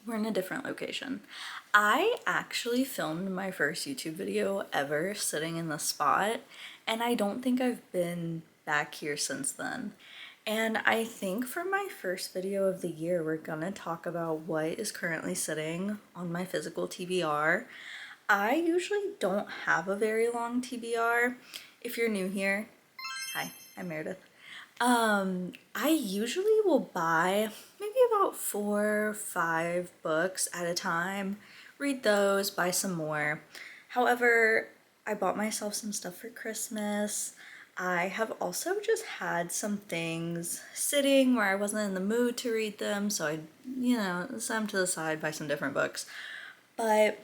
we're in a different location. I actually filmed my first YouTube video ever sitting in the spot, and I don't think I've been back here since then. And I think for my first video of the year, we're gonna talk about what is currently sitting on my physical TBR. I usually don't have a very long TBR. If you're new here, hi, I'm Meredith. I usually will buy maybe about 4 or 5 books at a time, read those, buy some more. However, I bought myself some stuff for Christmas. I have also just had some things sitting where I wasn't in the mood to read them, so I, set them to the side, buy some different books. But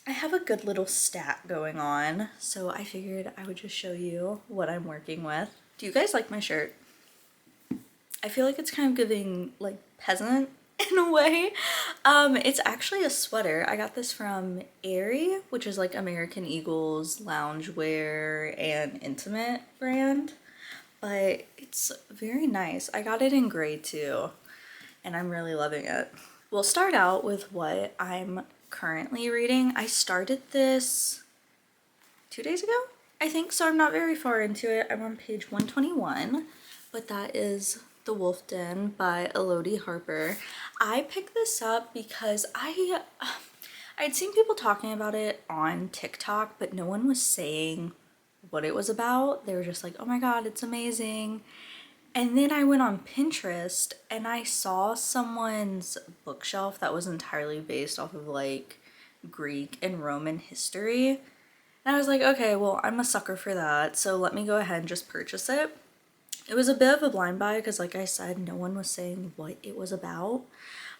I have a good little stack going on, so I figured I would just show you what I'm working with. Do you guys like my shirt? I feel like it's kind of giving like peasant in a way. It's actually a sweater. I got this from Aerie, which is like American Eagle's loungewear and intimate brand, but it's very nice. I got it in gray too, and I'm really loving it. We'll start out with what I'm currently reading. I started this 2 days ago, I think, so I'm not very far into it. I'm on page 121, but that is The Wolf Den by Elodie Harper. I picked this up because I'd seen people talking about it on TikTok, but no one was saying what it was about. They were just like, oh my god, it's amazing. And then I went on Pinterest and I saw someone's bookshelf that was entirely based off of like Greek and Roman history. And I was like, okay, well, I'm a sucker for that, so let me go ahead and just purchase it. It was a bit of a blind buy because, like I said, no one was saying what it was about.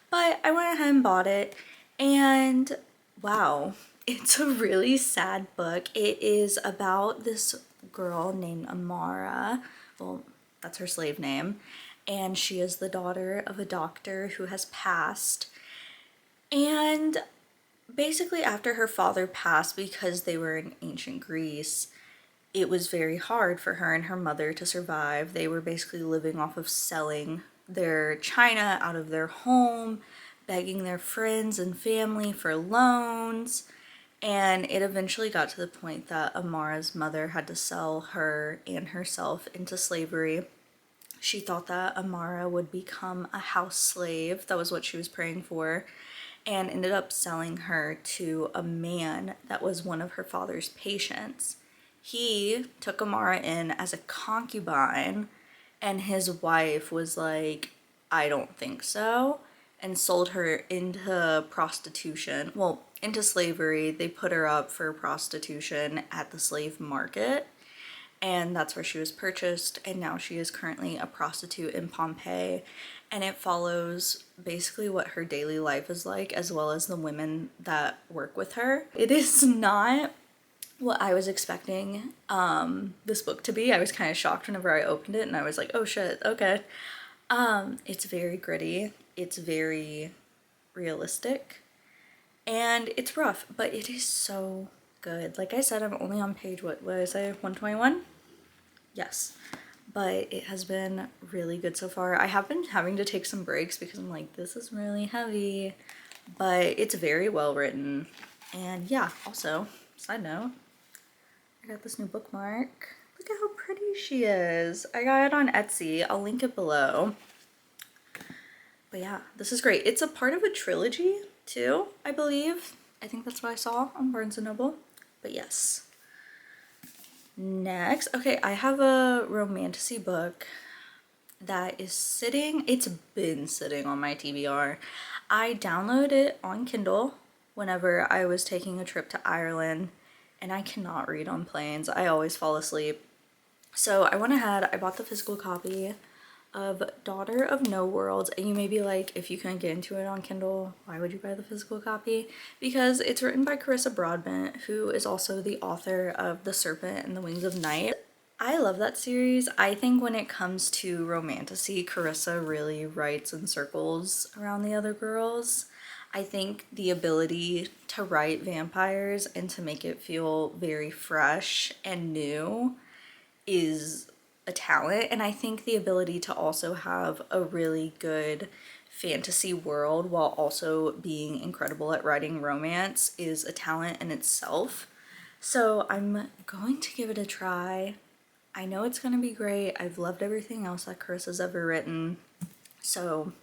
But I went ahead and bought it, and wow, it's a really sad book. It is about this girl named Amara. Well, that's her slave name. And she is the daughter of a doctor who has passed. And basically, after her father passed, because they were in ancient Greece, it was very hard for her and her mother to survive. They were basically living off of selling their china out of their home, begging their friends and family for loans. And it eventually got to the point that Amara's mother had to sell her and herself into slavery. She thought that Amara would become a house slave. That was what she was praying for. And ended up selling her to a man that was one of her father's patients. He took Amara in as a concubine, and his wife was like, I don't think so, and sold her into prostitution. Well, into slavery. They put her up for prostitution at the slave market, and that's where she was purchased, and now she is currently a prostitute in Pompeii. And it follows basically what her daily life is like, as well as the women that work with her. It is not what I was expecting this book to be. I was kind of shocked whenever I opened it, and I was like, oh shit, okay. It's very gritty, it's very realistic, and it's rough, but it is so good. Like I said, I'm only on page, what did I say, 121? Yes. But it has been really good so far. I have been having to take some breaks because I'm like, this is really heavy, but it's very well written. And yeah, also, side note, I got this new bookmark. Look at how pretty she is. I got it on Etsy. I'll link it below. But yeah, this is great. It's a part of a trilogy too, I believe. I think that's what I saw on Barnes & Noble. But yes. Next, okay, I have a romantasy book that is sitting, it's been sitting on my TBR. I downloaded it on Kindle whenever I was taking a trip to Ireland, and I cannot read on planes. I always fall asleep. So I went ahead, I bought the physical copy of Daughter of No Worlds, and you may be like, if you couldn't get into it on Kindle, why would you buy the physical copy? Because it's written by Carissa Broadbent, who is also the author of The Serpent and the Wings of Night. I love that series. I think when it comes to romantasy, Carissa really writes in circles around the other girls. I think the ability to write vampires and to make it feel very fresh and new is a talent, and I think the ability to also have a really good fantasy world while also being incredible at writing romance is a talent in itself. So I'm going to give it a try. I know it's gonna be great. I've loved everything else that Chris has ever written. So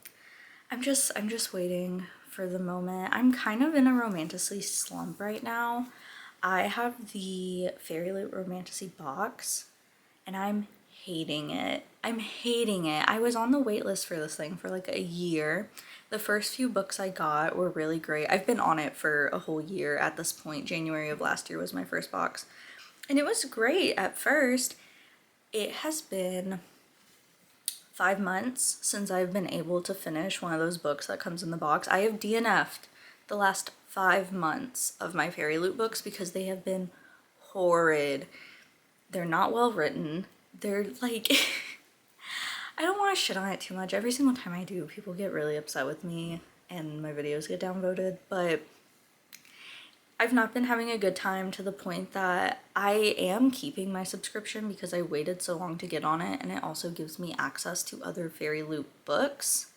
I'm just waiting for the moment. I'm kind of in a romantically slump right now. I have the Fairy Loot Romantasy box and I'm hating it. I'm hating it. I was on the wait list for this thing for like a year. The first few books I got were really great. I've been on it for a whole year at this point. January of last year was my first box. And it was great at first. It has been 5 months since I've been able to finish one of those books that comes in the box. I have DNF'd the last 5 months of my Fairy Loot books because they have been horrid. They're not well written. They're like, I don't want to shit on it too much. Every single time I do, people get really upset with me and my videos get downvoted, but I've not been having a good time to the point that I am keeping my subscription because I waited so long to get on it, and it also gives me access to other Fairy Loot books.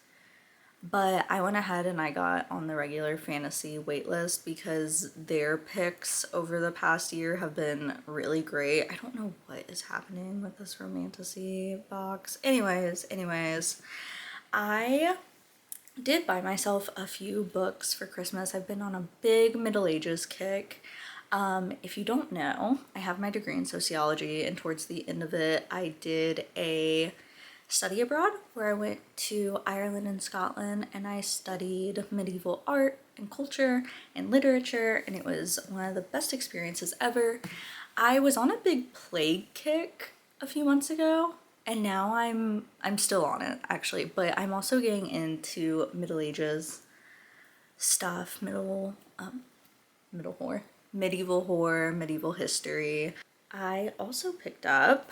But I went ahead and I got on the regular fantasy waitlist because their picks over the past year have been really great. I don't know what is happening with this romantasy box. Anyways, I did buy myself a few books for Christmas. I've been on a big Middle Ages kick. If you don't know, I have my degree in sociology, and towards the end of it, I did a study abroad where I went to Ireland and Scotland, and I studied medieval art and culture and literature, and it was one of the best experiences ever. I was on a big plague kick a few months ago, and now I'm still on it actually, but I'm also getting into Middle Ages stuff, medieval horror, medieval history. I also picked up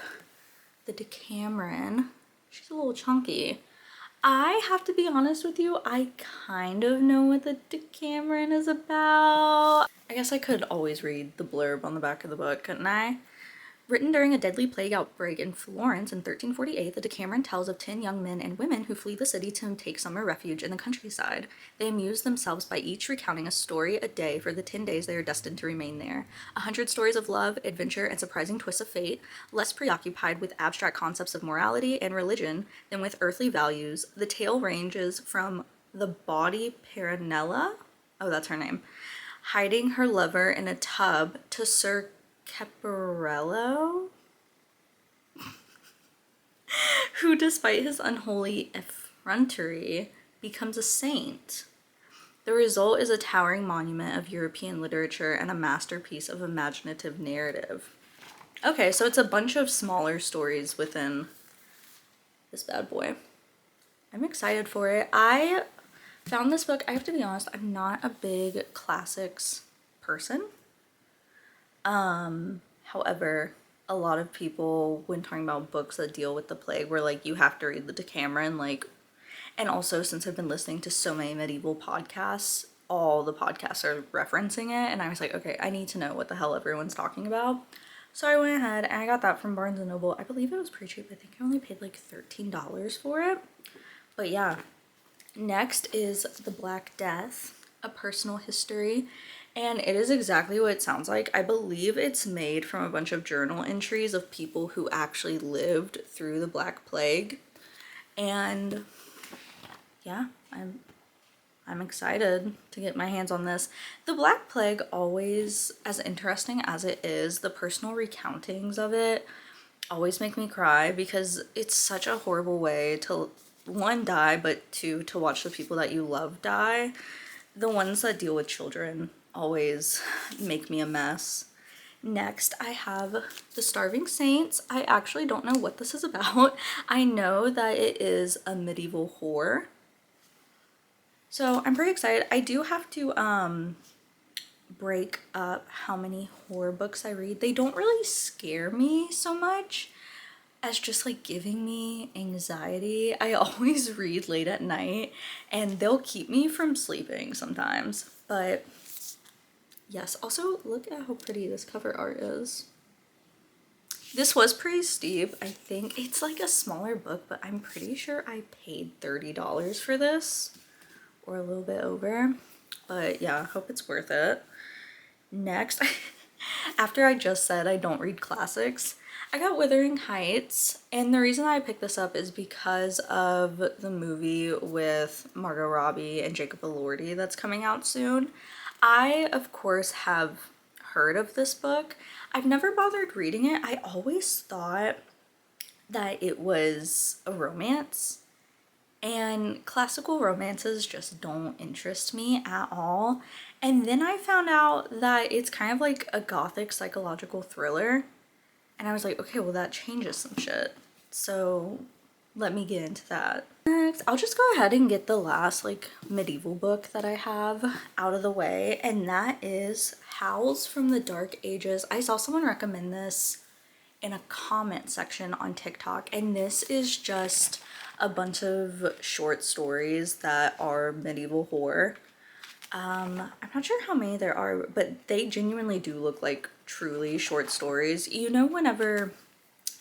the Decameron. She's a little chunky. I have to be honest with you, I kind of know what the Decameron is about. I guess I could always read the blurb on the back of the book, couldn't I? Written during a deadly plague outbreak in Florence in 1348, the Decameron tells of 10 young men and women who flee the city to take summer refuge in the countryside. They amuse themselves by each recounting a story a day for the 10 days they are destined to remain there. 100 stories of love, adventure, and surprising twists of fate, less preoccupied with abstract concepts of morality and religion than with earthly values. The tale ranges from the bawdy Peronella, oh, that's her name, hiding her lover in a tub, to Sir Caparello, who, despite his unholy effrontery, becomes a saint. The result is a towering monument of European literature and a masterpiece of imaginative narrative. Okay, so it's a bunch of smaller stories within this bad boy. I'm excited for it. I found this book, I have to be honest, I'm not a big classics person. However, a lot of people, when talking about books that deal with the plague, were like, you have to read the Decameron, like, and also since I've been listening to so many medieval podcasts, all the podcasts are referencing it, and I was like, okay, I need to know what the hell everyone's talking about. So I went ahead and I got that from Barnes & Noble. I believe it was pretty cheap. I think I only paid like $13 for it. But yeah. Next is The Black Death, A Personal History. And it is exactly what it sounds like. I believe it's made from a bunch of journal entries of people who actually lived through the Black Plague. And yeah, I'm excited to get my hands on this. The Black Plague, always, as interesting as it is, the personal recountings of it always make me cry because it's such a horrible way to, one, die, but two, to watch the people that you love die. The ones that deal with children always make me a mess. Next, I have The Starving Saints. I actually don't know what this is about. I know that it is a medieval horror. So I'm pretty excited. I do have to break up how many horror books I read. They don't really scare me so much as just like giving me anxiety. I always read late at night and they'll keep me from sleeping sometimes. But yes, also look at how pretty this cover art is. This was pretty steep. I think it's like a smaller book, but I'm pretty sure I paid $30 for this. or a little bit over. But yeah, I hope it's worth it. Next, after I just said I don't read classics, I got Wuthering Heights, and the reason I picked this up is because of the movie with Margot Robbie and Jacob Elordi that's coming out soon. I, of course, have heard of this book. I've never bothered reading it. I always thought that it was a romance, and classical romances just don't interest me at all. And then I found out that it's kind of like a gothic psychological thriller. And I was like, okay, well that changes some shit. So let me get into that. Next, I'll just go ahead and get the last like medieval book that I have out of the way. And that is Howls from the Dark Ages. I saw someone recommend this in a comment section on TikTok, and this is just a bunch of short stories that are medieval horror. I'm not sure how many there are, but they genuinely do look like truly short stories. You know, whenever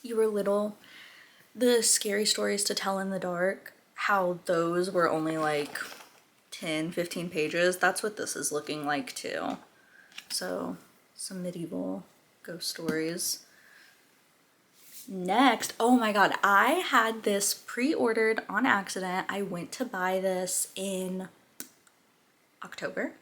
you were little, the scary stories to tell in the dark, how those were only like 10-15 pages, that's what this is looking like too. So some medieval ghost stories. Next, oh my god, I had this pre-ordered on accident. I went to buy this in October.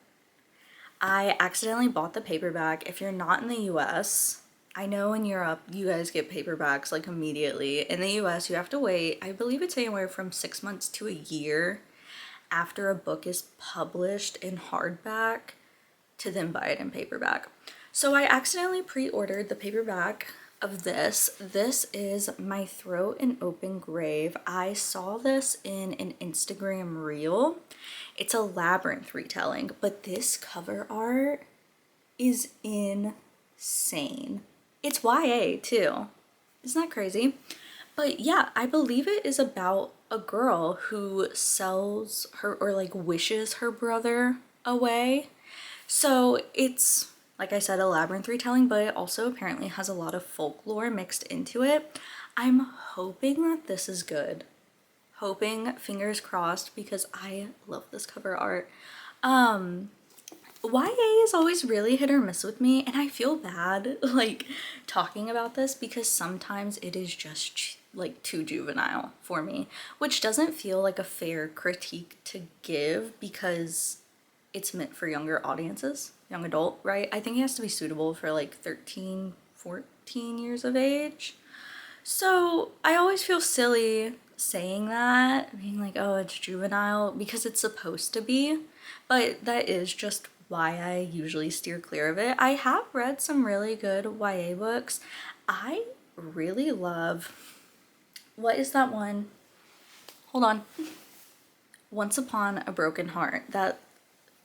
I accidentally bought the paperback. If you're not in the US, I know in Europe you guys get paperbacks like immediately. In the US, you have to wait, I believe it's anywhere from 6 months to a year after a book is published in hardback to then buy it in paperback. So I accidentally pre-ordered the paperback of this. This is My Throat an Open Grave. I saw this in an Instagram reel. It's a labyrinth retelling, but this cover art is insane. It's YA too. Isn't that crazy? But yeah, I believe it is about a girl who sells her, or like wishes her brother away. So it's, like I said, a labyrinth retelling, but it also apparently has a lot of folklore mixed into it. I'm hoping that this is good. Hoping, fingers crossed, because I love this cover art. YA is always really hit or miss with me, and I feel bad like talking about this because sometimes it is just like too juvenile for me, which doesn't feel like a fair critique to give because it's meant for younger audiences, young adult, right? I think it has to be suitable for like 13, 14 years of age. So I always feel silly saying that, being like, oh, it's juvenile, because it's supposed to be, but that is just why I usually steer clear of it. I have read some really good YA books. I really love, what is that one? Hold on. Once Upon a Broken Heart.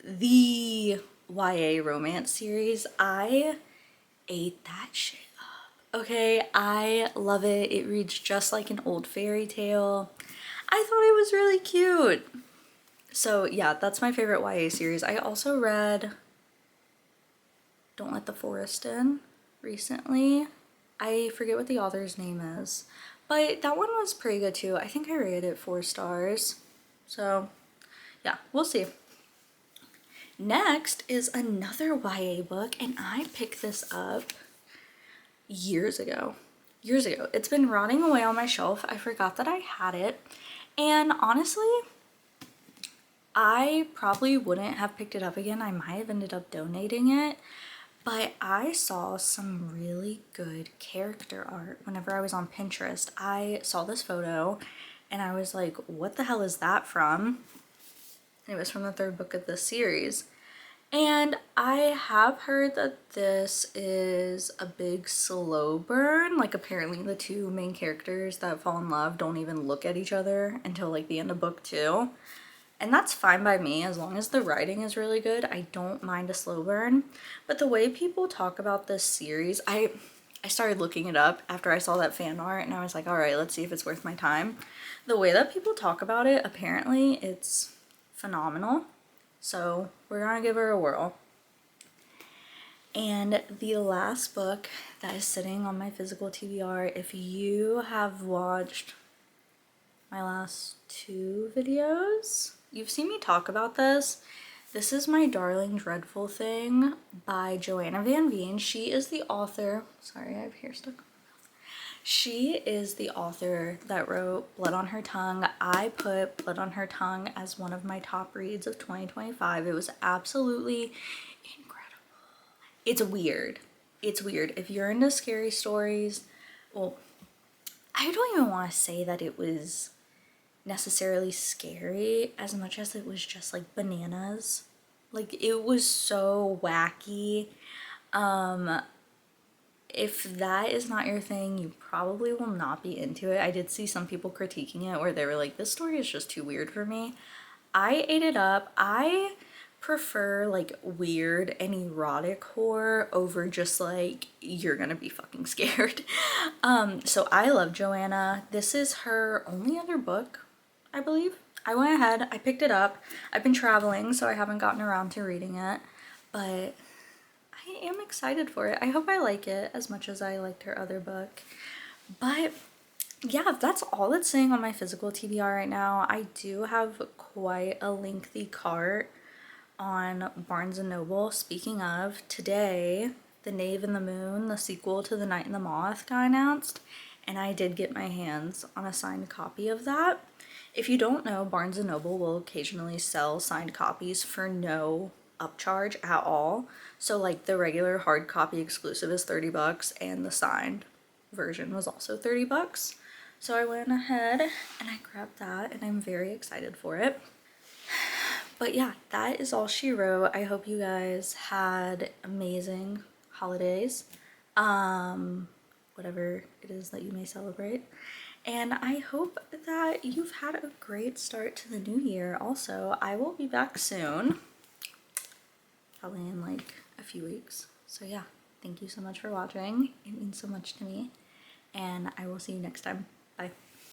The YA romance series. I ate that shit up. Okay, I love it. It reads just like an old fairy tale. I thought it was really cute. So yeah, that's my favorite YA series. I also read Don't Let the Forest In recently. I forget what the author's name is, but that one was pretty good too. I think I rated it 4 stars. So yeah, we'll see. Next is another YA book, and I picked this up years ago. It's been rotting away on my shelf. I forgot that I had it. And honestly, I probably wouldn't have picked it up again. I might have ended up donating it. But I saw some really good character art whenever I was on Pinterest. I saw this photo and I was like, what the hell is that from? And it was from the 3rd book of this series. And I have heard that this is a big slow burn. Like apparently the 2 main characters that fall in love don't even look at each other until like the end of book 2. And that's fine by me as long as the writing is really good. I don't mind a slow burn. But the way people talk about this series, I started looking it up after I saw that fan art and I was like, all right, let's see if it's worth my time. The way that people talk about it, apparently it's phenomenal. So we're gonna give her a whirl. And the last book that is sitting on my physical TBR, if you have watched my last 2 videos, you've seen me talk about this. This is My Darling Dreadful Thing by Joanna Van Veen. She is the author. Sorry, I have hair stuck. She is the author that wrote Blood on Her Tongue. I put Blood on Her Tongue as one of my top reads of 2025. It was absolutely incredible. It's weird. It's weird. If you're into scary stories, well, I don't even want to say that it was necessarily scary as much as it was just like bananas. Like it was so wacky. If that is not your thing, you probably will not be into it. I did see some people critiquing it where they were like, this story is just too weird for me. I ate it up. I prefer like weird and erotic horror over just like you're gonna be fucking scared. So I love Joanna. This is her only other book, I believe. I went ahead, I picked it up. I've been traveling, so I haven't gotten around to reading it, but I am excited for it. I hope I like it as much as I liked her other book. But yeah, that's all it's saying on my physical TBR right now. I do have quite a lengthy cart on Barnes& Noble. Speaking of, today, The Knave and the Moon, the sequel to The Night and the Moth, got announced, and I did get my hands on a signed copy of that. If you don't know, Barnes& Noble will occasionally sell signed copies for no upcharge at all. So like the regular hard copy exclusive is 30 bucks and the signed version was also 30 bucks. So I went ahead and I grabbed that and I'm very excited for it. But yeah, that is all she wrote. I hope you guys had amazing holidays. Whatever it is that you may celebrate. And I hope that you've had a great start to the new year. Also, I will be back soon. Probably in like a few weeks. So yeah, thank you so much for watching. It means so much to me. And I will see you next time. Bye.